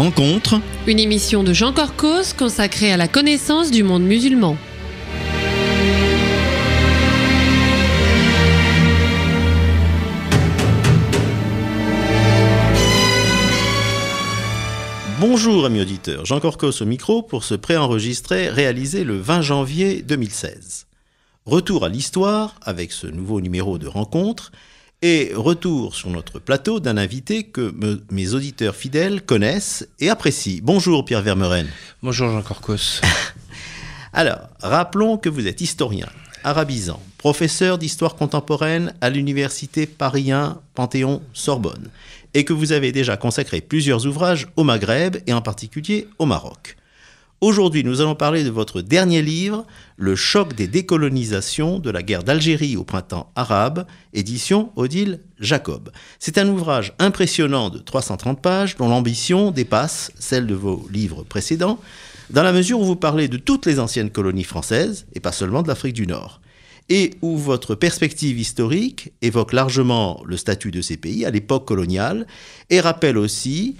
Rencontre, une émission de Jean Corcos consacrée à la connaissance du monde musulman. Bonjour amis auditeurs, Jean Corcos au micro pour ce préenregistré réalisé le 20 janvier 2016. Retour à l'histoire avec ce nouveau numéro de Rencontre et retour sur notre plateau d'un invité que mes auditeurs fidèles connaissent et apprécient. Bonjour Pierre Vermeuren. Bonjour Jean Corcos. Alors, rappelons que vous êtes historien, arabisant, professeur d'histoire contemporaine à l'université Paris 1 Panthéon-Sorbonne et que vous avez déjà consacré plusieurs ouvrages au Maghreb et en particulier au Maroc. Aujourd'hui, nous allons parler de votre dernier livre, Le choc des décolonisations de la guerre d'Algérie au printemps arabe, édition Odile Jacob. C'est un ouvrage impressionnant de 330 pages dont l'ambition dépasse celle de vos livres précédents, dans la mesure où vous parlez de toutes les anciennes colonies françaises, et pas seulement de l'Afrique du Nord, et où votre perspective historique évoque largement le statut de ces pays à l'époque coloniale, et rappelle aussi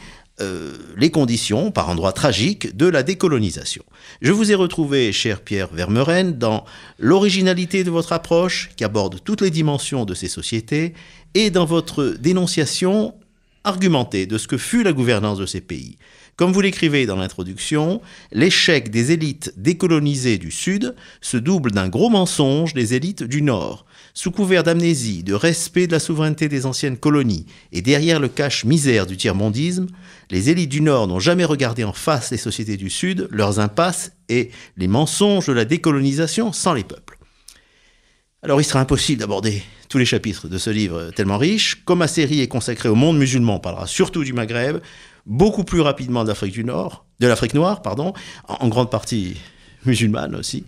les conditions, par endroits tragiques, de la décolonisation. Je vous ai retrouvé, cher Pierre Vermeuren, dans l'originalité de votre approche, qui aborde toutes les dimensions de ces sociétés, et dans votre dénonciation argumentée de ce que fut la gouvernance de ces pays. Comme vous l'écrivez dans l'introduction, l'échec des élites décolonisées du Sud se double d'un gros mensonge des élites du Nord. Sous couvert d'amnésie, de respect de la souveraineté des anciennes colonies et derrière le cache-misère du tiers-mondisme, les élites du Nord n'ont jamais regardé en face les sociétés du Sud, leurs impasses et les mensonges de la décolonisation sans les peuples. Alors il sera impossible d'aborder tous les chapitres de ce livre tellement riche. Comme ma série est consacrée au monde musulman, on parlera surtout du Maghreb, beaucoup plus rapidement de l'Afrique noire, en grande partie musulmane aussi,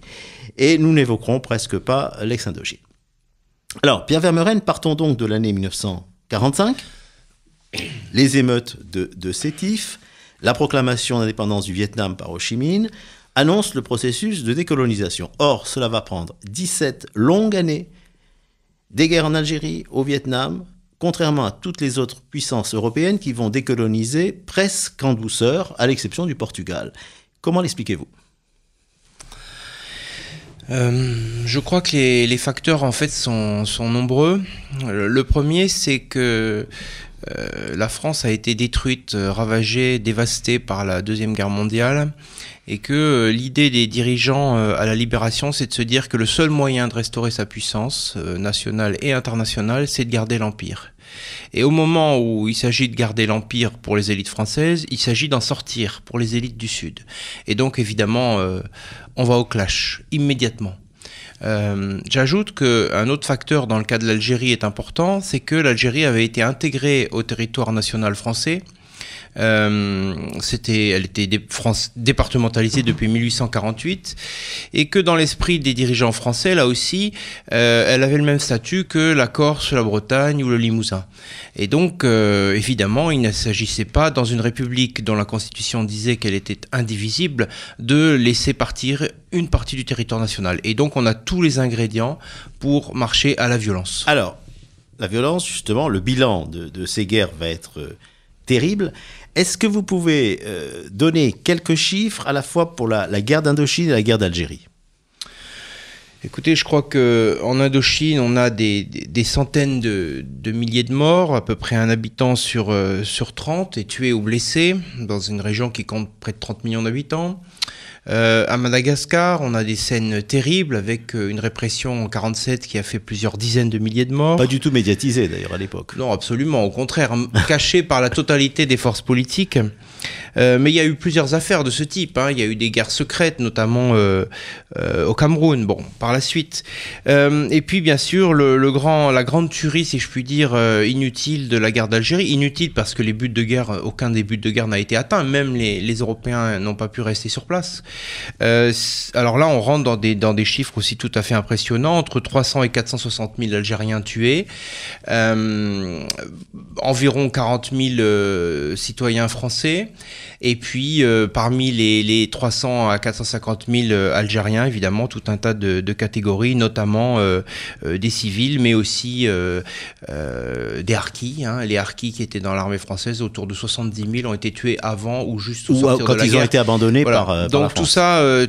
et nous n'évoquerons presque pas l'ex-Indochine. Alors, Pierre Vermeuren, partons donc de l'année 1945, les émeutes de Sétif, la proclamation d'indépendance du Vietnam par Ho Chi Minh, annonce le processus de décolonisation. Or, cela va prendre 17 longues années, des guerres en Algérie, au Vietnam, contrairement à toutes les autres puissances européennes qui vont décoloniser presque en douceur, à l'exception du Portugal. Comment l'expliquez-vous ? Je crois que les facteurs en fait sont nombreux. Le premier, c'est que la France a été détruite, ravagée, dévastée par la Deuxième Guerre mondiale et que l'idée des dirigeants à la libération, c'est de se dire que le seul moyen de restaurer sa puissance nationale et internationale, c'est de garder l'Empire. Et au moment où il s'agit de garder l'Empire pour les élites françaises, il s'agit d'en sortir pour les élites du Sud. Et donc évidemment, on va au clash immédiatement. J'ajoute qu'un autre facteur dans le cas de l'Algérie est important, c'est que l'Algérie avait été intégrée au territoire national français. Elle était départementalisée depuis 1848 et que dans l'esprit des dirigeants français, là aussi, elle avait le même statut que la Corse, la Bretagne ou le Limousin. Et donc, évidemment, il ne s'agissait pas, dans une république dont la Constitution disait qu'elle était indivisible, de laisser partir une partie du territoire national. Et donc, on a tous les ingrédients pour marcher à la violence. Alors, la violence, justement, le bilan de ces guerres va être terrible. Est-ce que vous pouvez donner quelques chiffres à la fois pour la guerre d'Indochine et la guerre d'Algérie ? Écoutez, je crois qu'en Indochine, on a des centaines de milliers de morts, à peu près un habitant sur 30 est tué ou blessé, dans une région qui compte près de 30 millions d'habitants. À Madagascar, on a des scènes terribles avec une répression en 1947 qui a fait plusieurs dizaines de milliers de morts. Pas du tout médiatisée d'ailleurs à l'époque. Non, absolument, au contraire, cachée par la totalité des forces politiques. Mais il y a eu plusieurs affaires de ce type. Il y a eu des guerres secrètes, notamment au Cameroun, par la suite. Et puis, bien sûr, la grande tuerie, si je puis dire, inutile de la guerre d'Algérie. Inutile parce que aucun des buts de guerre n'a été atteint. Même les Européens n'ont pas pu rester sur place. Alors là, on rentre dans des chiffres aussi tout à fait impressionnants. Entre 300 et 460 000 Algériens tués. Environ 40 000 citoyens français. Et puis, parmi les 300 à 450 000 Algériens, évidemment, tout un tas de catégories, notamment des civils, mais aussi des harkis. Les harkis qui étaient dans l'armée française, autour de 70 000 ont été tués avant ou juste au sortir de la guerre. Quand ils ont été abandonnés voilà. par Donc la France.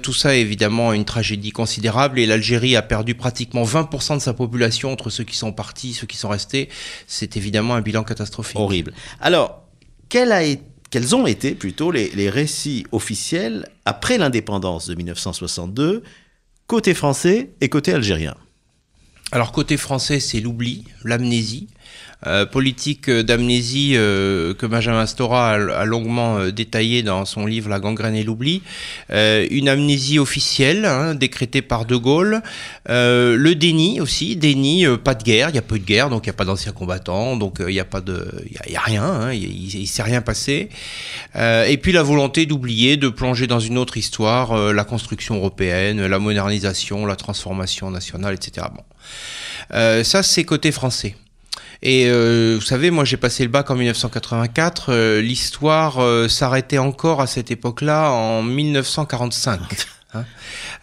tout ça est évidemment une tragédie considérable, et l'Algérie a perdu pratiquement 20% de sa population entre ceux qui sont partis, ceux qui sont restés. C'est évidemment un bilan catastrophique. Horrible. Alors, quels ont été plutôt les récits officiels après l'indépendance de 1962, côté français et côté algérien? Alors côté français, c'est l'oubli, l'amnésie. Politique d'amnésie que Benjamin Stora a longuement détaillé dans son livre La gangrène et l'oubli. Une amnésie officielle décrétée par De Gaulle. Le déni aussi, pas de guerre, il y a peu de guerre, donc il n'y a pas d'anciens combattants, donc il n'y a rien, il s'est rien passé. Et puis la volonté d'oublier, de plonger dans une autre histoire, la construction européenne, la modernisation, la transformation nationale, etc. Bon. Ça c'est côté français. Et vous savez, moi j'ai passé le bac en 1984, l'histoire s'arrêtait encore à cette époque-là en 1945.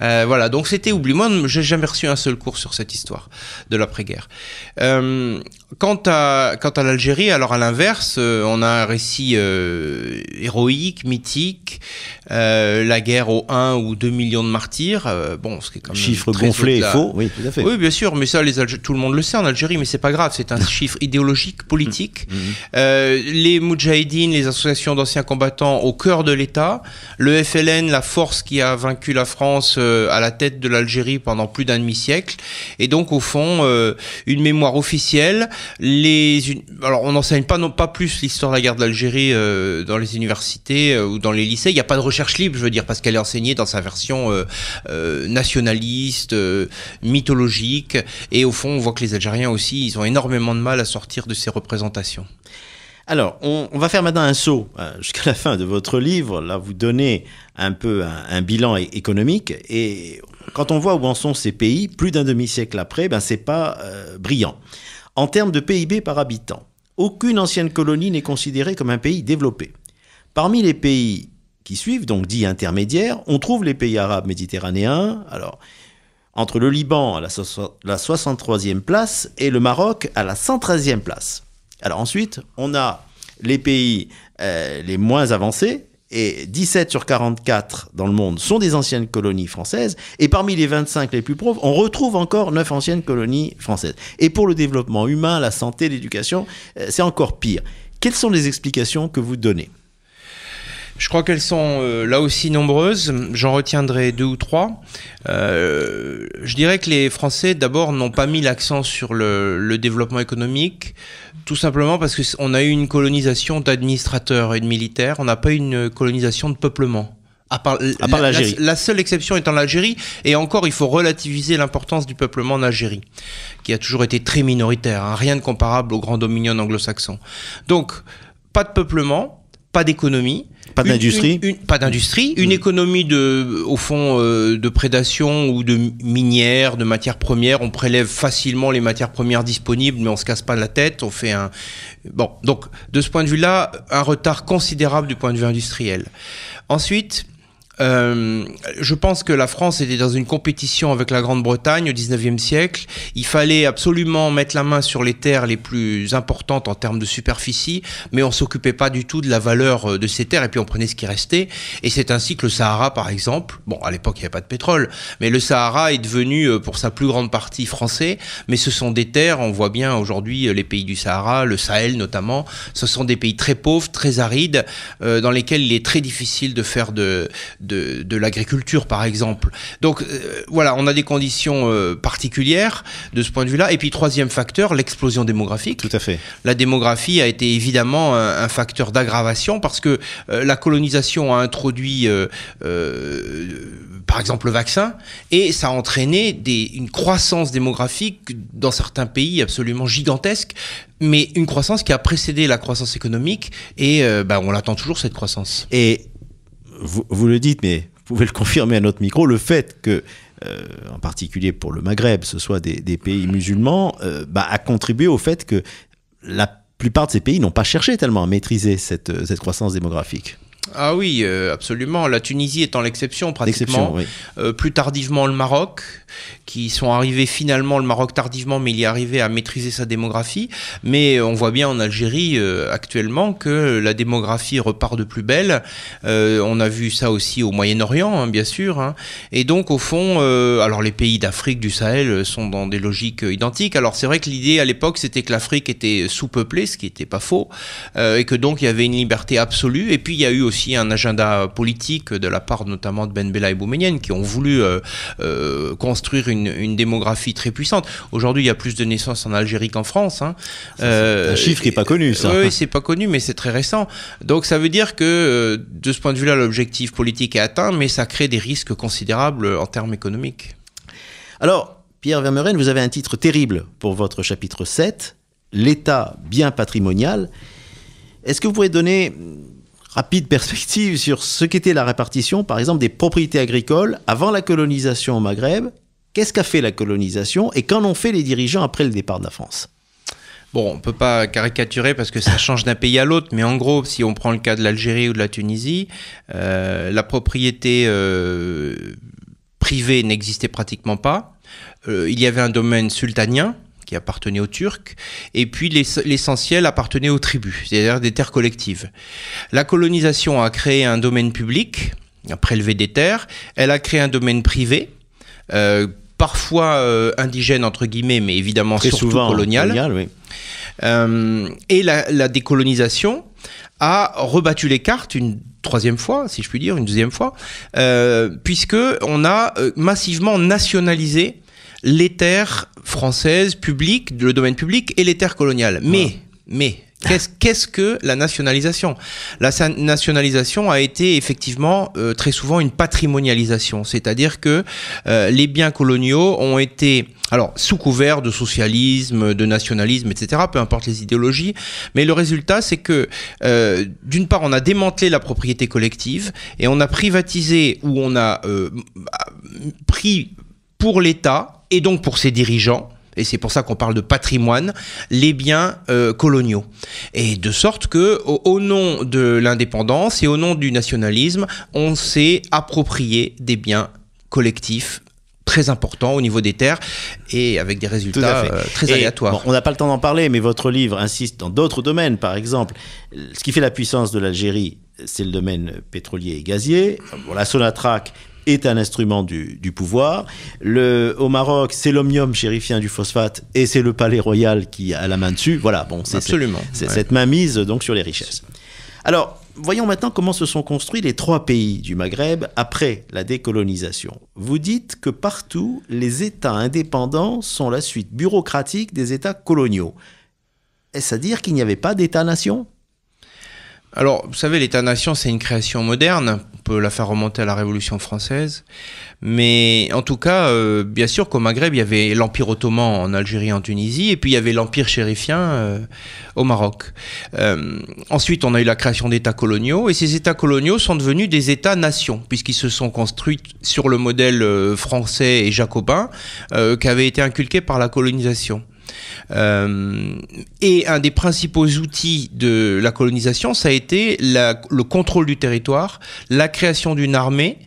Voilà, donc c'était oublié. Moi, j'ai jamais reçu un seul cours sur cette histoire de l'après-guerre. Quant à l'Algérie, alors à l'inverse, on a un récit héroïque, mythique, la guerre aux 1 ou 2 millions de martyrs. Ce qui est quand même chiffre gonflé et faux, oui, tout à fait. Oui, bien sûr, mais ça, tout le monde le sait en Algérie, mais c'est pas grave, c'est un chiffre idéologique, politique. Les Moudjahidines, les associations d'anciens combattants au cœur de l'État, le FLN, la force qui a vaincu la France à la tête de l'Algérie pendant plus d'un demi-siècle, et donc au fond une mémoire officielle. Alors on n'enseigne pas plus l'histoire de la guerre de l'Algérie dans les universités ou dans les lycées. Il n'y a pas de recherche libre, je veux dire, parce qu'elle est enseignée dans sa version nationaliste, mythologique, et au fond on voit que les Algériens aussi, ils ont énormément de mal à sortir de ces représentations. Alors, on va faire maintenant un saut jusqu'à la fin de votre livre. Là, vous donnez un peu un bilan économique. Et quand on voit où en sont ces pays, plus d'un demi-siècle après, c'est pas brillant. En termes de PIB par habitant, aucune ancienne colonie n'est considérée comme un pays développé. Parmi les pays qui suivent, donc dits intermédiaires, on trouve les pays arabes méditerranéens. Alors, entre le Liban à la 63e place et le Maroc à la 113e place. Alors ensuite, on a les pays les moins avancés, et 17 sur 44 dans le monde sont des anciennes colonies françaises, et parmi les 25 les plus pauvres, on retrouve encore 9 anciennes colonies françaises. Et pour le développement humain, la santé, l'éducation, c'est encore pire. Quelles sont les explications que vous donnez ? Je crois qu'elles sont là aussi nombreuses. J'en retiendrai 2 ou 3. Je dirais que les Français, d'abord, n'ont pas mis l'accent sur le développement économique, tout simplement parce qu'on a eu une colonisation d'administrateurs et de militaires. On n'a pas eu une colonisation de peuplement. À part l'Algérie. La seule exception étant l'Algérie, et encore il faut relativiser l'importance du peuplement en Algérie, qui a toujours été très minoritaire, rien de comparable aux grands dominions anglo-saxons. Donc, pas de peuplement, pas d'économie. Pas d'industrie. Pas d'industrie. Une économie au fond, de prédation ou de minière, de matières premières. On prélève facilement les matières premières disponibles, mais on se casse pas la tête. On fait donc, de ce point de vue-là, un retard considérable du point de vue industriel. Ensuite, je pense que la France était dans une compétition avec la Grande-Bretagne au 19e siècle. Il fallait absolument mettre la main sur les terres les plus importantes en termes de superficie, mais on s'occupait pas du tout de la valeur de ces terres, et puis on prenait ce qui restait. Et c'est ainsi que le Sahara, par exemple, à l'époque il n'y avait pas de pétrole, mais le Sahara est devenu pour sa plus grande partie français, mais ce sont des terres, on voit bien aujourd'hui les pays du Sahara, le Sahel notamment, ce sont des pays très pauvres, très arides, dans lesquels il est très difficile de faire de l'agriculture, par exemple. Donc voilà, on a des conditions particulières de ce point de vue-là. Et puis troisième facteur, l'explosion démographique. Tout à fait. La démographie a été évidemment un facteur d'aggravation, parce que la colonisation a introduit par exemple le vaccin, et ça a entraîné une croissance démographique dans certains pays absolument gigantesque, mais une croissance qui a précédé la croissance économique, et on l'attend toujours, cette croissance. Et vous le dites, mais vous pouvez le confirmer à notre micro, le fait que, en particulier pour le Maghreb, ce soit des pays musulmans, a contribué au fait que la plupart de ces pays n'ont pas cherché tellement à maîtriser cette croissance démographique. Ah oui, absolument. La Tunisie étant l'exception pratiquement. Oui. Plus tardivement le Maroc, qui sont arrivés finalement, le Maroc tardivement, mais il y est arrivé à maîtriser sa démographie. Mais on voit bien en Algérie actuellement que la démographie repart de plus belle. On a vu ça aussi au Moyen-Orient, hein, bien sûr. Hein. Et donc au fond, alors les pays d'Afrique, du Sahel sont dans des logiques identiques. Alors c'est vrai que l'idée à l'époque, c'était que l'Afrique était sous-peuplée, ce qui n'était pas faux, et que donc il y avait une liberté absolue. Et puis il y a eu aussi un agenda politique de la part notamment de Ben Bella et Boumedienne qui ont voulu construire une démographie très puissante. Aujourd'hui, il y a plus de naissances en Algérie qu'en France. Hein. C'est un chiffre qui n'est pas connu, ça. Oui, c'est pas connu, mais c'est très récent. Donc ça veut dire que de ce point de vue-là, l'objectif politique est atteint, mais ça crée des risques considérables en termes économiques. Alors, Pierre Vermeuren, vous avez un titre terrible pour votre chapitre 7, l'État bien patrimonial. Est-ce que vous pourriez donner rapide perspective sur ce qu'était la répartition, par exemple, des propriétés agricoles avant la colonisation au Maghreb? Qu'est-ce qu'a fait la colonisation et qu'en ont fait les dirigeants après le départ de la France? Bon, on ne peut pas caricaturer parce que ça change d'un pays à l'autre, mais en gros, si on prend le cas de l'Algérie ou de la Tunisie, la propriété privée n'existait pratiquement pas. Il y avait un domaine sultanien qui appartenait aux Turcs, et puis l'essentiel appartenait aux tribus, c'est-à-dire des terres collectives. La colonisation a créé un domaine public, a prélevé des terres, elle a créé un domaine privé, parfois indigène entre guillemets, mais évidemment très surtout souvent colonial. Oui. Et la décolonisation a rebattu les cartes une troisième fois, si je puis dire, une deuxième fois, puisque on a massivement nationalisé les terres françaises publiques, le domaine public et les terres coloniales. Mais qu'est-ce que la nationalisation? La nationalisation a été effectivement très souvent une patrimonialisation, c'est-à-dire que les biens coloniaux ont été, alors sous couvert de socialisme, de nationalisme, etc., peu importe les idéologies, mais le résultat c'est que d'une part on a démantelé la propriété collective et on a privatisé ou on a pris pour l'État et donc pour ses dirigeants, et c'est pour ça qu'on parle de patrimoine, les biens coloniaux. Et de sorte que, au nom de l'indépendance et au nom du nationalisme, on s'est approprié des biens collectifs très importants au niveau des terres et avec des résultats très aléatoires. Bon, on n'a pas le temps d'en parler, mais votre livre insiste dans d'autres domaines. Par exemple, ce qui fait la puissance de l'Algérie, c'est le domaine pétrolier et gazier. Bon, la Sonatrach est un instrument du pouvoir. Au Maroc, c'est l'omnium chérifien du phosphate et c'est le palais royal qui a la main dessus. Voilà, bon, c'est cette mainmise donc sur les richesses. Alors, voyons maintenant comment se sont construits les trois pays du Maghreb après la décolonisation. Vous dites que partout, les États indépendants sont la suite bureaucratique des États coloniaux. Est-ce à dire qu'il n'y avait pas d'État-nation ? Alors, vous savez, l'État-nation, c'est une création moderne. On peut la faire remonter à la Révolution française. Mais en tout cas, bien sûr qu'au Maghreb, il y avait l'Empire ottoman en Algérie et en Tunisie, et puis il y avait l'Empire chérifien au Maroc. Ensuite, on a eu la création d'États coloniaux, et ces États coloniaux sont devenus des États-nations, puisqu'ils se sont construits sur le modèle français et jacobin qui avait été inculqué par la colonisation. Et un des principaux outils de la colonisation, ça a été le contrôle du territoire, la création d'une armée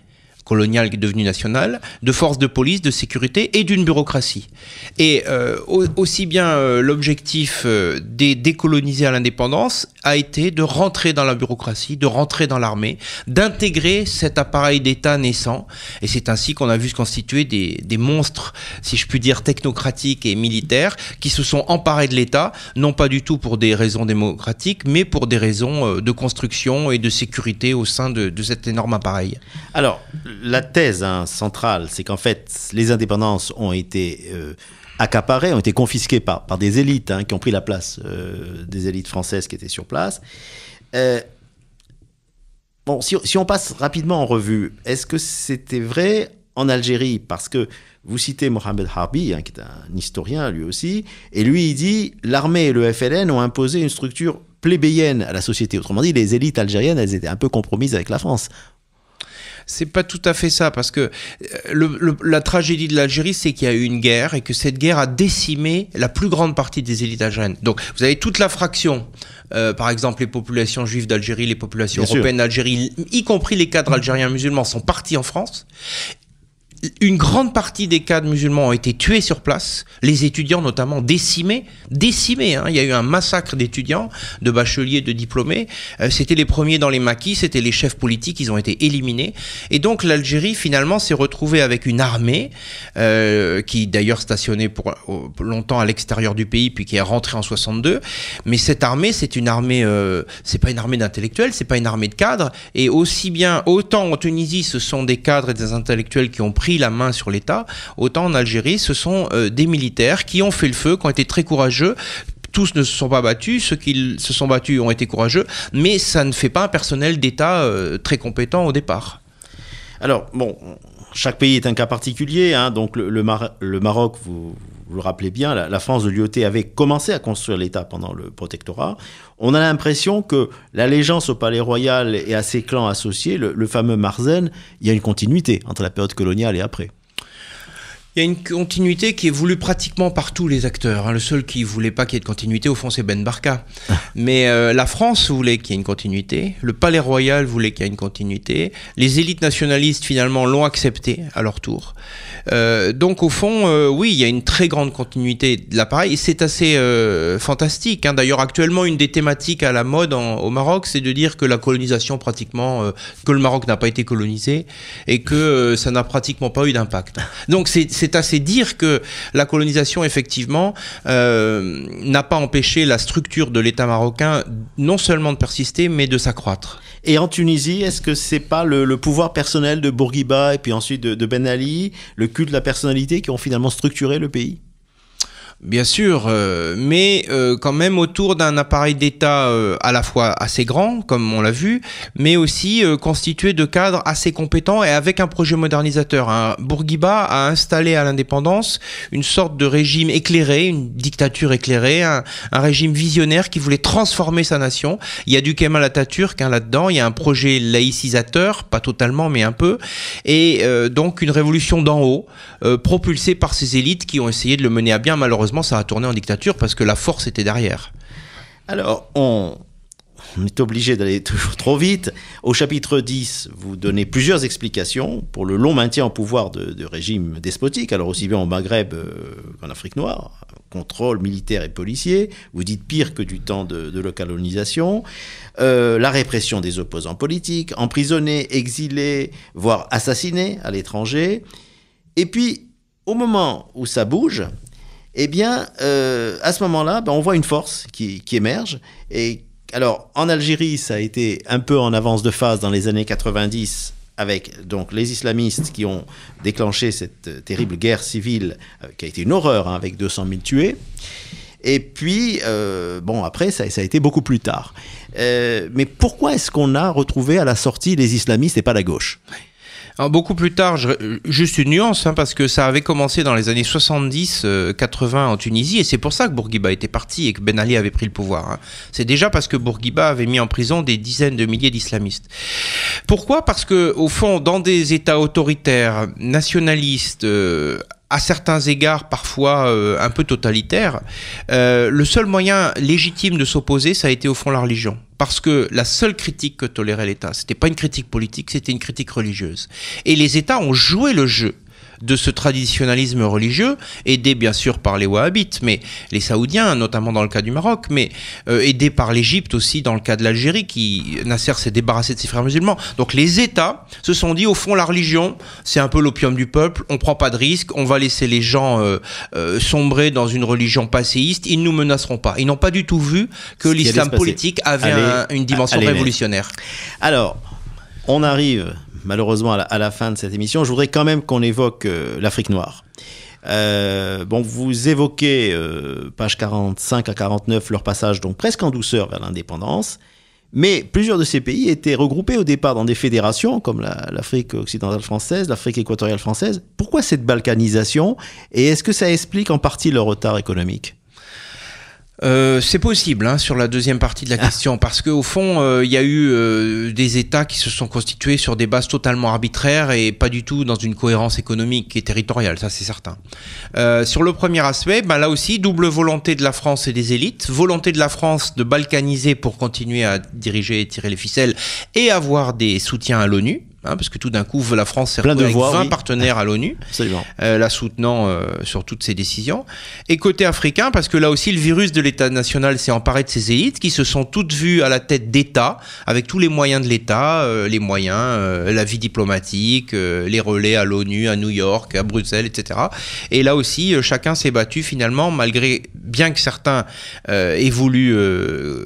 coloniale qui est devenue nationale, de forces de police, de sécurité et d'une bureaucratie. Et aussi bien l'objectif des décoloniser à l'indépendance a été de rentrer dans la bureaucratie, de rentrer dans l'armée, d'intégrer cet appareil d'État naissant. Et c'est ainsi qu'on a vu se constituer des monstres, si je puis dire, technocratiques et militaires qui se sont emparés de l'État, non pas du tout pour des raisons démocratiques, mais pour des raisons de construction et de sécurité au sein de cet énorme appareil. Alors, la thèse centrale, c'est qu'en fait, les indépendances ont été accaparées, ont été confisquées par des élites qui ont pris la place des élites françaises qui étaient sur place. Bon, si on passe rapidement en revue, est-ce que c'était vrai en Algérie? Parce que vous citez Mohamed Harbi, qui est un historien lui aussi, et lui il dit « l'armée et le FLN ont imposé une structure plébéienne à la société ». Autrement dit, les élites algériennes, elles étaient un peu compromises avec la France. C'est pas tout à fait ça, parce que la tragédie de l'Algérie, c'est qu'il y a eu une guerre et que cette guerre a décimé la plus grande partie des élites algériennes. Donc, vous avez toute la fraction, par exemple, les populations juives d'Algérie, les populations européennes d'Algérie, y compris les cadres algériens musulmans, sont partis en France. Une grande partie des cadres musulmans ont été tués sur place, les étudiants notamment décimés, hein. Il y a eu un massacre d'étudiants, de bacheliers, de diplômés, c'était les premiers dans les maquis, c'était les chefs politiques, ils ont été éliminés, et donc l'Algérie finalement s'est retrouvée avec une armée, qui d'ailleurs stationnait pour longtemps à l'extérieur du pays, puis qui est rentrée en 62, mais cette armée, c'est une armée, c'est pas une armée d'intellectuels, c'est pas une armée de cadres, et autant en Tunisie, ce sont des cadres et des intellectuels qui ont pris la main sur l'État, autant en Algérie, ce sont des militaires qui ont fait le feu, qui ont été très courageux. Tous ne se sont pas battus, ceux qui se sont battus ont été courageux, mais ça ne fait pas un personnel d'État très compétent au départ. Alors, bon, chaque pays est un cas particulier, hein, donc le Maroc, vous le rappelez bien, la France de Lyautey avait commencé à construire l'État pendant le protectorat. On a l'impression que l'allégeance au palais royal et à ses clans associés, le fameux Marzen, il y a une continuité entre la période coloniale et après. Il y a une continuité qui est voulue pratiquement par tous les acteurs. Le seul qui ne voulait pas qu'il y ait de continuité, au fond, c'est Ben Barka. Mais la France voulait qu'il y ait une continuité. Le Palais Royal voulait qu'il y ait une continuité. Les élites nationalistes, finalement, l'ont accepté à leur tour. Donc, au fond, oui, il y a une très grande continuité de l'appareil. Et c'est assez fantastique. D'ailleurs, actuellement, une des thématiques à la mode au Maroc, c'est de dire que la colonisation, pratiquement, que le Maroc n'a pas été colonisé et que ça n'a pratiquement pas eu d'impact. Donc, c'est assez dire que la colonisation, effectivement, n'a pas empêché la structure de l'État marocain non seulement de persister, mais de s'accroître. Et en Tunisie, est-ce que c'est pas le pouvoir personnel de Bourguiba et puis ensuite de Ben Ali, le culte de la personnalité qui ont finalement structuré le pays ? Bien sûr, mais quand même autour d'un appareil d'État à la fois assez grand, comme on l'a vu, mais aussi constitué de cadres assez compétents et avec un projet modernisateur. Bourguiba a installé à l'indépendance une sorte de régime éclairé, une dictature éclairée, un régime visionnaire qui voulait transformer sa nation. Il y a du Kemal Atatürk là-dedans, il y a un projet laïcisateur, pas totalement mais un peu, et donc une révolution d'en haut, propulsée par ces élites qui ont essayé de le mener à bien. Malheureusement, ça a tourné en dictature parce que la force était derrière. Alors, on est obligé d'aller toujours trop vite. Au chapitre 10, vous donnez plusieurs explications pour le long maintien au pouvoir de régimes despotiques, alors aussi bien au Maghreb qu'en Afrique noire, contrôle militaire et policier. Vous dites pire que du temps de la colonisation. La répression des opposants politiques, emprisonnés, exilés, voire assassinés à l'étranger. Et puis, au moment où ça bouge, eh bien, à ce moment-là, on voit une force qui émerge. Et alors, en Algérie, ça a été un peu en avance de phase dans les années 90, avec donc les islamistes qui ont déclenché cette terrible guerre civile, qui a été une horreur, avec 200 000 tués. Et puis, après, ça a été beaucoup plus tard. Mais pourquoi est-ce qu'on a retrouvé à la sortie les islamistes et pas la gauche ? Alors, beaucoup plus tard, juste une nuance, parce que ça avait commencé dans les années 70-80 en Tunisie, et c'est pour ça que Bourguiba était parti et que Ben Ali avait pris le pouvoir. C'est déjà parce que Bourguiba avait mis en prison des dizaines de milliers d'islamistes. Pourquoi ? Parce que, au fond, dans des États autoritaires, nationalistes, à certains égards parfois un peu totalitaires, le seul moyen légitime de s'opposer, ça a été au fond la religion. Parce que la seule critique que tolérait l'État, c'était pas une critique politique, c'était une critique religieuse. Et les États ont joué le jeu de ce traditionnalisme religieux, aidé bien sûr par les wahhabites, mais les saoudiens, notamment dans le cas du Maroc, mais aidé par l'Égypte aussi dans le cas de l'Algérie, qui Nasser s'est débarrassé de ses frères musulmans. Donc les États se sont dit, au fond, la religion, c'est un peu l'opium du peuple, on prend pas de risque, on va laisser les gens sombrer dans une religion passéiste, ils nous menaceront pas. Ils n'ont pas du tout vu que l'islam politique avait une dimension révolutionnaire. Alors, on arrive malheureusement à la fin de cette émission. Je voudrais quand même qu'on évoque l'Afrique noire. Vous évoquez, pages 45 à 49, leur passage donc presque en douceur vers l'indépendance, mais plusieurs de ces pays étaient regroupés au départ dans des fédérations, comme l'Afrique occidentale française, l'Afrique équatoriale française. Pourquoi cette balkanisation ? Et est-ce que ça explique en partie leur retard économique ? C'est possible sur la deuxième partie de la question, parce qu'au fond, il y a eu des États qui se sont constitués sur des bases totalement arbitraires et pas du tout dans une cohérence économique et territoriale, ça c'est certain. Sur le premier aspect, là aussi, double volonté de la France et des élites, volonté de la France de balkaniser pour continuer à diriger et tirer les ficelles et avoir des soutiens à l'ONU. Parce que tout d'un coup, la France s'est retrouvée avec 20 partenaires à l'ONU, la soutenant sur toutes ses décisions. Et côté africain, parce que là aussi, le virus de l'État national s'est emparé de ces élites qui se sont toutes vues à la tête d'États, avec tous les moyens de l'État, la vie diplomatique, les relais à l'ONU, à New York, à Bruxelles, etc. Et là aussi, chacun s'est battu finalement, bien que certains aient voulu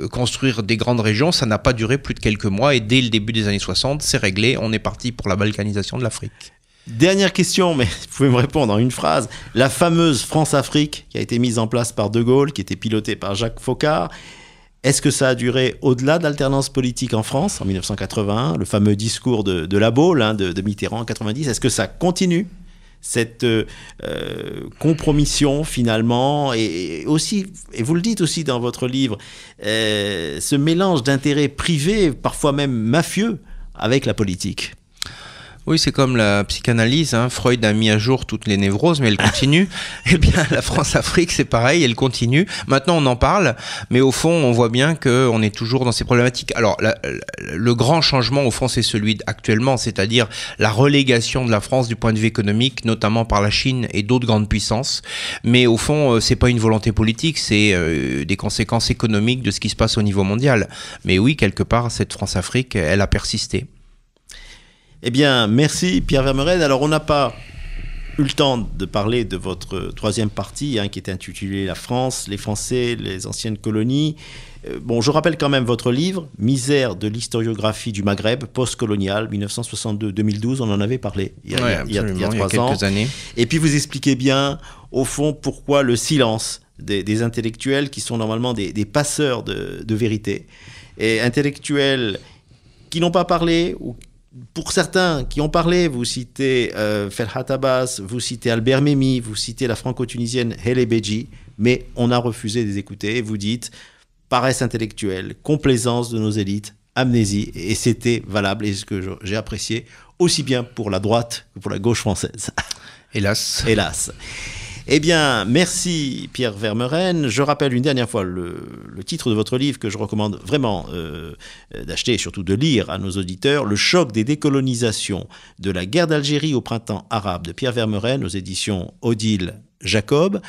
construire des grandes régions, ça n'a pas duré plus de quelques mois, et dès le début des années 60, c'est réglé, on est parti pour la balkanisation de l'Afrique. Dernière question, mais vous pouvez me répondre en une phrase. La fameuse France-Afrique qui a été mise en place par De Gaulle, qui était pilotée par Jacques Foccart, est-ce que ça a duré au-delà de l'alternance politique en France, en 1981, le fameux discours de La Baule, de Mitterrand en 90, est-ce que ça continue cette compromission finalement, et aussi, et vous le dites aussi dans votre livre, ce mélange d'intérêts privés, parfois même mafieux, avec la politique? Oui, c'est comme la psychanalyse, Freud a mis à jour toutes les névroses, mais elle continue. Eh bien, la France-Afrique, c'est pareil, elle continue. Maintenant, on en parle, mais au fond, on voit bien qu'on est toujours dans ces problématiques. Alors, le grand changement, au fond, c'est celui actuellement, c'est-à-dire la relégation de la France du point de vue économique, notamment par la Chine et d'autres grandes puissances. Mais au fond, c'est pas une volonté politique, c'est des conséquences économiques de ce qui se passe au niveau mondial. Mais oui, quelque part, cette France-Afrique, elle a persisté. Eh bien, merci Pierre Vermeren. Alors, on n'a pas eu le temps de parler de votre troisième partie, qui est intitulée « La France, les Français, les anciennes colonies ». Je rappelle quand même votre livre « Misère de l'historiographie du Maghreb, postcolonial, 1962-2012 ». On en avait parlé il y a 3 ans. Années. Et puis, vous expliquez bien, au fond, pourquoi le silence des intellectuels qui sont normalement des passeurs de vérité, et intellectuels qui n'ont pas parlé, ou pour certains qui ont parlé, vous citez Ferhat Abbas, vous citez Albert Memmi, vous citez la franco-tunisienne Hele Beji, mais on a refusé de les écouter. Vous dites paresse intellectuelle, complaisance de nos élites, amnésie, et c'était valable, et ce que j'ai apprécié aussi bien pour la droite que pour la gauche française. Hélas. Hélas. Eh bien, merci Pierre Vermeren. Je rappelle une dernière fois le titre de votre livre que je recommande vraiment d'acheter et surtout de lire à nos auditeurs, Le choc des décolonisations de la guerre d'Algérie au printemps arabe de Pierre Vermeren aux éditions Odile Jacob.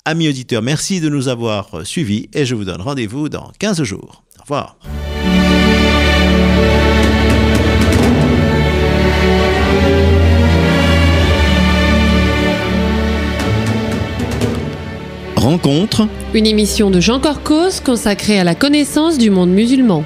Amis auditeurs, merci de nous avoir suivis et je vous donne rendez-vous dans 15 jours. Au revoir. Rencontre. Une émission de Jean Corcos consacrée à la connaissance du monde musulman.